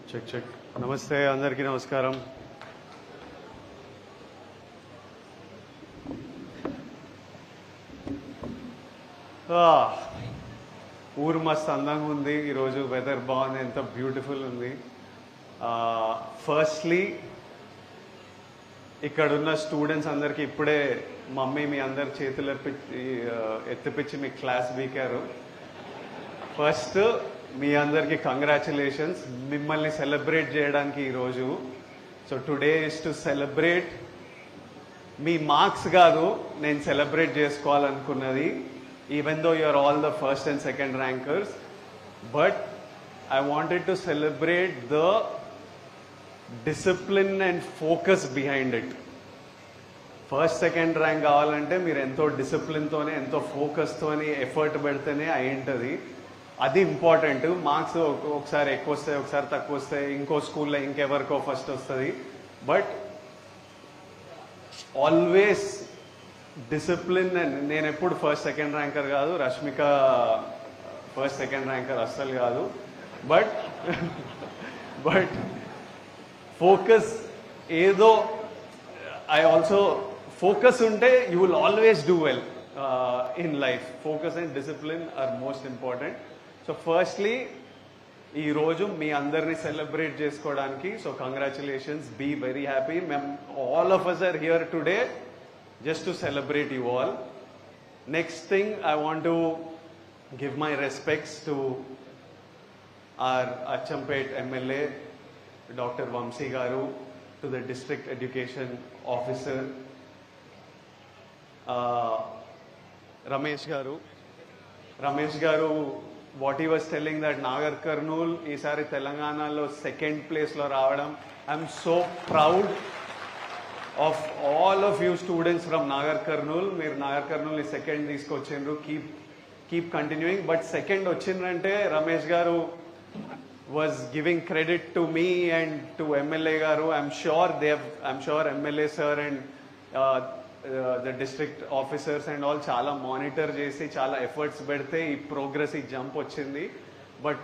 Check check. నమస్తే, అందరికీ నమస్కారం. ఊరు మస్తు అందంగా ఉంది ఈరోజు, వెదర్ బాగుంది, ఎంత బ్యూటిఫుల్ ఉంది. ఫస్ట్లీ ఇక్కడున్న స్టూడెంట్స్ అందరికీ ఇప్పుడే మమ్మీ మీ అందరి చేతులు ఎత్తిపించి మీ క్లాస్ వీకారు. ఫస్ట్ మీ అందరికీ కంగ్రాచులేషన్స్, మిమ్మల్ని సెలబ్రేట్ చేయడానికి ఈరోజు. So today is to celebrate. మీ మార్క్స్ కాదు నేను సెలబ్రేట్ చేసుకోవాలనుకున్నది, even though you're all the first and second rankers, but I wanted to celebrate the discipline and focus behind it. First second rank కావాలంటే మీరు ఎంతో డిసిప్లిన్తోనే ఎంతో ఫోకస్తోని ఎఫర్ట్ పెడితేనే అయి ఉంటుంది. అది ఇంపార్టెంట్. మార్క్స్ ఒకసారి ఎక్కువ వస్తాయి, ఒకసారి తక్కువ వస్తాయి, ఇంకో స్కూల్లో ఇంకెవరికో ఫస్ట్ వస్తుంది, బట్ ఆల్వేస్ డిసిప్లిన్. నేను ఎప్పుడు ఫస్ట్ సెకండ్ ర్యాంకర్ కాదు, రష్మిక ఫస్ట్ సెకండ్ ర్యాంకర్ అస్సలు కాదు, బట్ ఫోకస్ ఏదో ఐ ఆల్సో ఫోకస్ ఉంటే you will always do well in life. Focus and discipline are most important. So firstly ఈరోజు మీ అందరినీ సెలబ్రేట్ చేసుకోవడానికి, so congratulations, be very happy. All of us are here today just to celebrate you all. Next thing, I want to give my respects to our Achampet MLA, Dr. Vamsi Garu, to the District Education Officer, Ramesh Garu, what he was telling that Nagar Kurnool ఈసారి తెలంగాణలో second ప్లేస్లో రావడం, I'm so proud of all of you students from Nagar Kurnool. మీరు నాగర్ కర్నూల్ని second తీసుకొచ్చిండ్రు, keep continuing. But second వచ్చిండ్రంటే రమేష్ గారు was giving credit to me and to MLA garu. I'm sure MLA sir and the district officers and all chala monitor chesi chala efforts pedte ee progress ee jump ochindi. But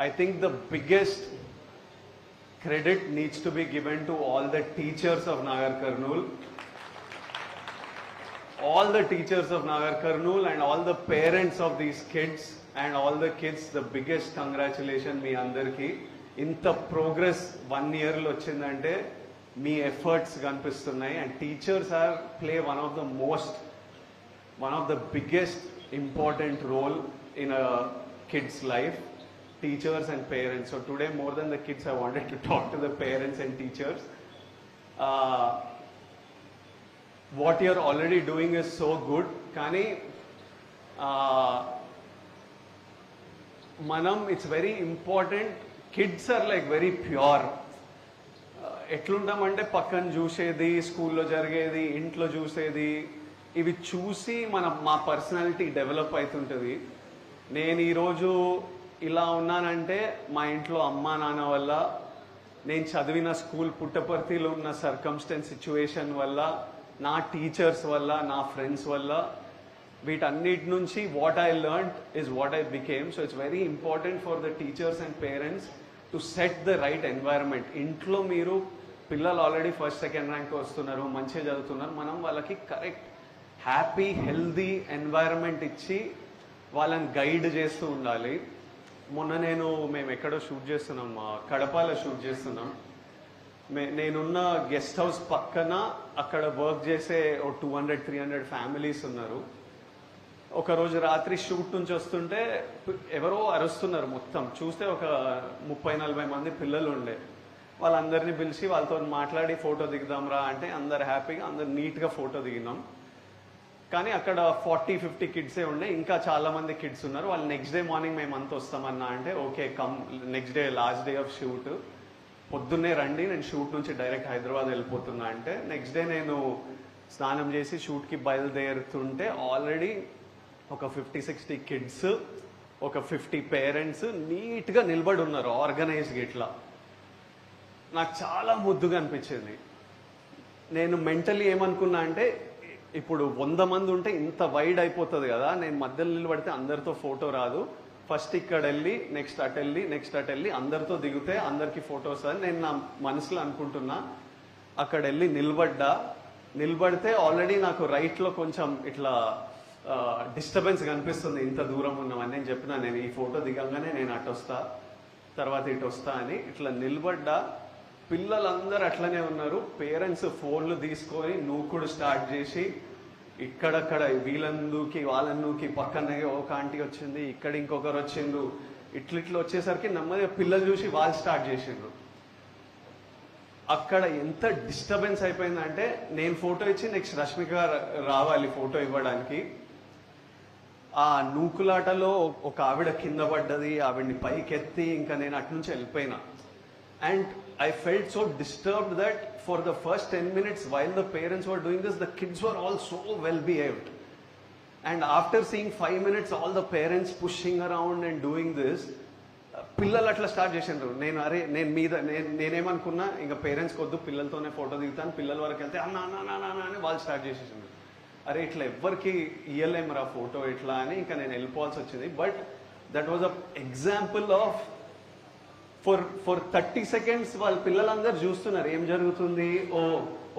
I think the biggest credit needs to be given to all the teachers of Nagar Kurnool. All the teachers of Nagar Kurnool and all the parents of these kids and all the kids, the biggest congratulations మీ అందరికీ. ఇంత progress 1 year లో వచ్చిందంటే మీ efforts కనిపిస్తున్నాయి. And teachers play one of the biggest important role in a kids life, teachers and parents. So today more than the kids I wanted to talk to the parents and teachers. What you are already doing is so good, కానీ మనం it's very important. Kids are like very pure. ఎట్లుంటామంటే పక్కన చూసేది, స్కూల్లో జరిగేది, ఇంట్లో చూసేది, ఇవి చూసి మా పర్సనాలిటీ డెవలప్ అవుతుంటుంది. నేను ఈరోజు ఇలా ఉన్నానంటే మా ఇంట్లో అమ్మా నాన్న వల్ల, నేను చదివిన స్కూల్ పుట్టపర్తిలో ఉన్న సర్కమ్స్టెన్స్ సిచ్యువేషన్ వల్ల, నా టీచర్స్ వల్ల, నా ఫ్రెండ్స్ వల్ల, వీటన్నిటి నుంచి what I learned is what I became. So it's very important for the teachers and parents to set the right environment. ఇంట్లో మీరు పిల్లలు ఆల్రెడీ ఫస్ట్ సెకండ్ ర్యాంక్ వస్తున్నారు, మంచిగా చదువుతున్నారు, మనం వాళ్ళకి కరెక్ట్ హ్యాపీ హెల్దీ ఎన్వైరన్మెంట్ ఇచ్చి వాళ్ళని గైడ్ చేస్తూ ఉండాలి. మొన్న మేము ఎక్కడో షూట్ చేస్తున్నాం, కడపలో షూట్ చేస్తున్నాం. నేనున్న గెస్ట్ హౌస్ పక్కన అక్కడ వర్క్ చేసే 200-300 ఫ్యామిలీస్ ఉన్నారు. ఒకరోజు రాత్రి షూట్ నుంచి వస్తుంటే ఎవరో అరుస్తున్నారు. మొత్తం చూస్తే ఒక 30-40 మంది పిల్లలు ఉండే. వాళ్ళందరినీ పిలిచి వాళ్ళతో మాట్లాడి ఫోటో దిగుదాం రా అంటే అందరు హ్యాపీగా, అందరు నీట్గా ఫోటో దిగినాం. కానీ అక్కడ 40-50 కిడ్సే ఉండే, ఇంకా చాలా మంది కిడ్స్ ఉన్నారు. వాళ్ళు నెక్స్ట్ డే మార్నింగ్ మేము అంతా వస్తామన్నా అంటే okay come, next day last day of shoot, పొద్దున్నే రండి, నేను షూట్ నుంచి డైరెక్ట్ హైదరాబాద్ వెళ్ళిపోతున్నా అంటే నెక్స్ట్ డే నేను స్నానం చేసి షూట్కి బయలుదేరుతుంటే ఆల్రెడీ ఒక 50-60 కిడ్స్, ఒక 50 పేరెంట్స్ నీట్గా నిలబడి ఉన్నారు ఆర్గనైజ్గా. ఇట్లా నాకు చాలా ముద్దుగా అనిపించింది. నేను మెంటలీ ఏమనుకున్నా అంటే ఇప్పుడు 100 మంది ఉంటే ఇంత వైడ్ అయిపోతుంది కదా, నేను మధ్యలో నిలబడితే అందరితో ఫోటో రాదు, ఫస్ట్ ఇక్కడ వెళ్ళి నెక్స్ట్ అటు వెళ్ళి నెక్స్ట్ అటు వెళ్ళి అందరితో దిగితే అందరికి ఫోటోస్ అని నేను నా మనసులో అనుకుంటున్నా. అక్కడ వెళ్ళి నిలబడితే ఆల్రెడీ నాకు రైట్లో కొంచెం ఇట్లా డిస్టర్బెన్స్ కనిపిస్తుంది, ఇంత దూరం ఉన్నామని నేను చెప్పిన, నేను ఈ ఫోటో దిగంగానే నేను అటు వస్తా తర్వాత ఇటు వస్తా అని. ఇట్లా నిలబడ్డా, పిల్లలందరూ అట్లనే ఉన్నారు. పేరెంట్స్ ఫోన్లు తీసుకొని నూకుడు స్టార్ట్ చేసి ఇక్కడక్కడ వీళ్ళని నూకి వాళ్ళని నూకి, పక్కనే ఒక ఆంటీ వచ్చింది, ఇక్కడ ఇంకొకరు వచ్చిండ్రు, ఇట్లిట్లు వచ్చేసరికి నెమ్మదిగా పిల్లలు చూసి వాళ్ళు స్టార్ట్ చేసిండ్రు. అక్కడ ఎంత డిస్టర్బెన్స్ అయిపోయిందంటే, నేను ఫోటో ఇచ్చి నెక్స్ట్ రష్మిక రావాలి ఫోటో ఇవ్వడానికి. ఆ నూకులాటలో ఒక ఆవిడ కింద పడ్డది, ఆవిడ్ని పైకెత్తి ఇంకా నేను అటు నుంచి వెళ్ళిపోయినా. And I felt so disturbed that for the first 10 minutes while the parents were doing this, the kids were all so well behaved. And after seeing 5 minutes all the parents pushing around and doing this, పిల్లలు అట్లా start చేసిండ్రు. నేనేమనుకున్నా, ఇంకా parents కొద్దు పిల్లలతోనే photo దిగుతాను, పిల్లల వరకు వెళ్తే అన్న అన్న అన్న అన్న అని వాళ్ళు స్టార్ట్ చేసేసిండ్రు. అరే ఇట్లా ఎవ్వరికి ఇయ్యలేమరా ఫోటో ఇట్లా అని ఇంకా నేను వెళ్ళిపోవాల్సి వచ్చింది. But that was a example of for 30 seconds వాళ్ళ పిల్లలందరూ చూస్తున్నారు ఏం జరుగుతుంది.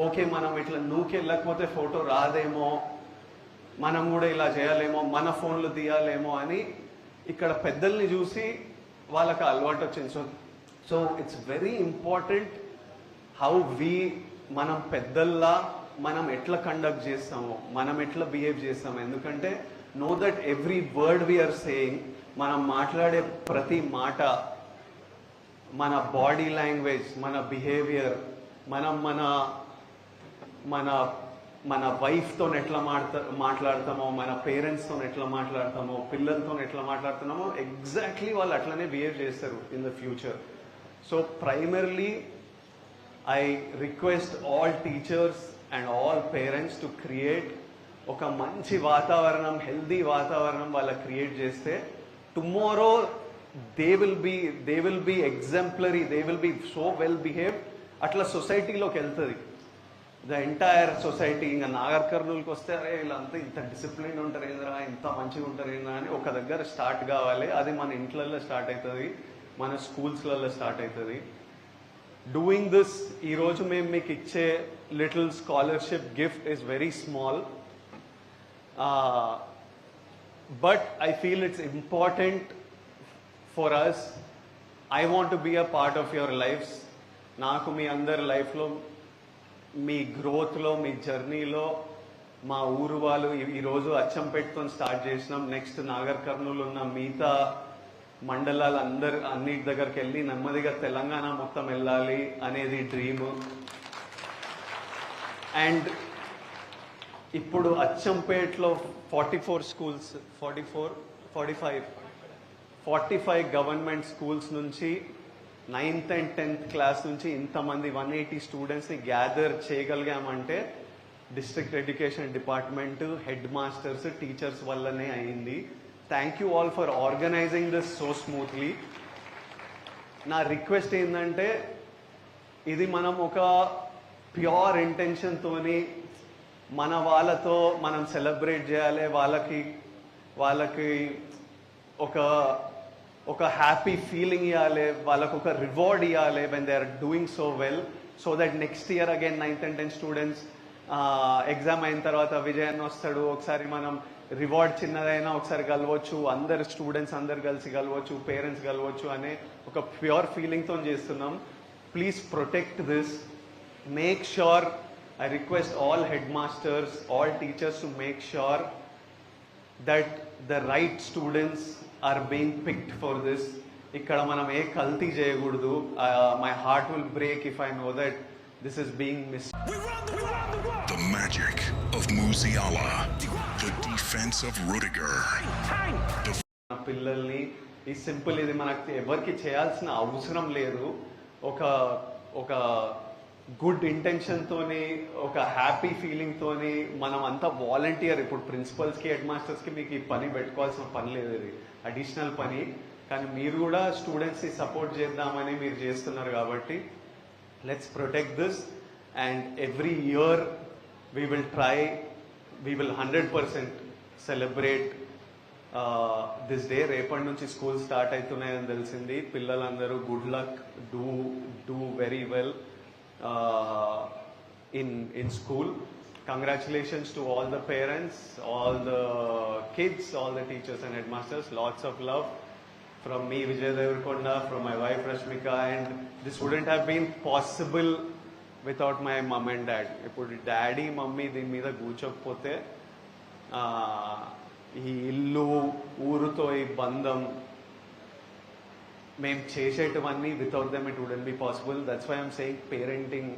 ఓకే మనం ఇట్లా నూకెళ్ళకపోతే ఫోటో రాదేమో, మనం కూడా ఇలా చేయాలేమో, మన ఫోన్లు తీయాలేమో అని ఇక్కడ పెద్దల్ని చూసి వాళ్ళకి అలవాటు వచ్చింది. So it's very important how మనం పెద్దల్లా మనం ఎట్లా కండక్ట్ చేస్తామో, మనం ఎట్లా బిహేవ్ చేస్తామో. ఎందుకంటే know that every word we are saying, మనం మాట్లాడే ప్రతి మాట, మన బాడీ లాంగ్వేజ్, మన బిహేవియర్, మనం మన మన మన వైఫ్తో ఎట్లా మాట్లాడతామో, మన పేరెంట్స్తో ఎట్లా మాట్లాడతామో, పిల్లలతో ఎట్లా మాట్లాడుతున్నామో, ఎగ్జాక్ట్లీ వాళ్ళు అట్లనే బిహేవ్ చేస్తారు in the future. So primarily I request all teachers and all parents to create ఒక మంచి వాతావరణం, హెల్దీ వాతావరణం వాళ్ళకి క్రియేట్ చేస్తే tomorrow they will be exemplary, they will be so well behaved. అట్లా సొసైటీలోకి వెళ్తుంది ద ఎంటైర్ సొసైటీ. ఇంకా నాగర్ కర్నూలుకి వస్తే అరే వీళ్ళంతా ఇంత డిసిప్లిన్ ఉంటారు ఏంద్రా, ఇంత మంచిగా ఉంటారు ఏంద్రా అని ఒక దగ్గర స్టార్ట్ కావాలి. అది మన ఇంట్లలో స్టార్ట్ అవుతుంది, మన స్కూల్స్లలో స్టార్ట్ అవుతుంది. డూయింగ్ దిస్, ఈరోజు మేము మీకు ఇచ్చే little scholarship gift is very small, but I feel it's important for us. I want to be a part of your lives. నాకు మీ అందరి లైఫ్లో, మీ గ్రోత్లో, మీ జర్నీలో మా ఊరు వాళ్ళు ఈరోజు అచ్చంపేటతో స్టార్ట్ చేసినాం. నెక్స్ట్ నాగర్ కర్నూలు ఉన్న మిగతా మండలాలు అన్నిటి దగ్గరికి వెళ్ళి నెమ్మదిగా తెలంగాణ మొత్తం వెళ్ళాలి అనేది డ్రీమ్. అండ్ ఇప్పుడు అచ్చంపేటలో 45 గవర్నమెంట్ స్కూల్స్ నుంచి 9th and 10th క్లాస్ నుంచి ఇంతమంది 180 స్టూడెంట్స్ని గ్యాదర్ చేయగలిగామంటే district education department, headmasters, teachers వల్లనే అయింది. Thank you all for organising this so smoothly. నా రిక్వెస్ట్ ఏంటంటే, ఇది మనం ఒక ప్యూర్ ఇంటెన్షన్తోని మన వాళ్ళతో మనం సెలబ్రేట్ చేయాలి, వాళ్ళకి ఒక హ్యాపీ ఫీలింగ్ ఇవ్వాలి, వాళ్ళకు ఒక రివార్డ్ ఇవ్వాలి when they are doing so well, so that next year again 9th and 10th students exam అయిన తర్వాత విజయాన్ని వస్తాడు, ఒకసారి మనం రివార్డ్ చిన్నదైనా ఒకసారి కలవచ్చు, అందరు స్టూడెంట్స్ అందరు కలిసి కలవచ్చు, పేరెంట్స్ కలవచ్చు అనే ఒక ప్యూర్ ఫీలింగ్తో చేస్తున్నాం. Please protect this. Make sure, I request all head masters, all teachers to make sure that the right students are being picked for this. ఇక్కడ మనం ఏ కల్తీ చేయకూడదు. My heart will break if I know that this is being missed. The magic of Musiala, the defense of Rudiger. పిల్లల్ని ఈ simple, ఇది మనకి ఎవరికి చేయాల్సిన అవసరం లేదు. ఒక గుడ్ ఇంటెన్షన్తోని, ఒక హ్యాపీ ఫీలింగ్తోని మనం అంతా వాలంటీర్. ఇప్పుడు ప్రిన్సిపల్స్కి, హెడ్ మాస్టర్స్కి మీకు ఈ పని పెట్టుకోవాల్సిన పని లేదు, ఇది అడిషనల్ పని. కానీ మీరు కూడా స్టూడెంట్స్ని సపోర్ట్ చేద్దామని మీరు చేస్తున్నారు కాబట్టి let's protect this. And every year we will try we will 100% celebrate this day. రేపటి నుంచి స్కూల్ స్టార్ట్ అవుతున్నాయని తెలిసింది. పిల్లలందరూ good luck, do very well in school. Congratulations to all the parents, all the kids, all the teachers and headmasters. Lots of love from me, Vijay Devarkonda, from my wife Rashmika, and this wouldn't have been possible without my mom and dad. ఇప్పుడు daddy mummy దీని మీద కూర్చోకపోతే ఈ ఇల్లు ఊరుతో ఈ బంధం మేము చేసేటివన్నీ without them it wouldn't be possible. That's why I'm saying parenting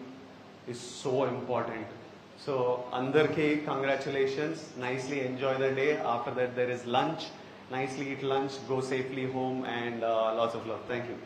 is so important. So andarki congratulations, nicely enjoy the day. After that there is lunch, nicely eat lunch, go safely home, and lots of love. Thank you.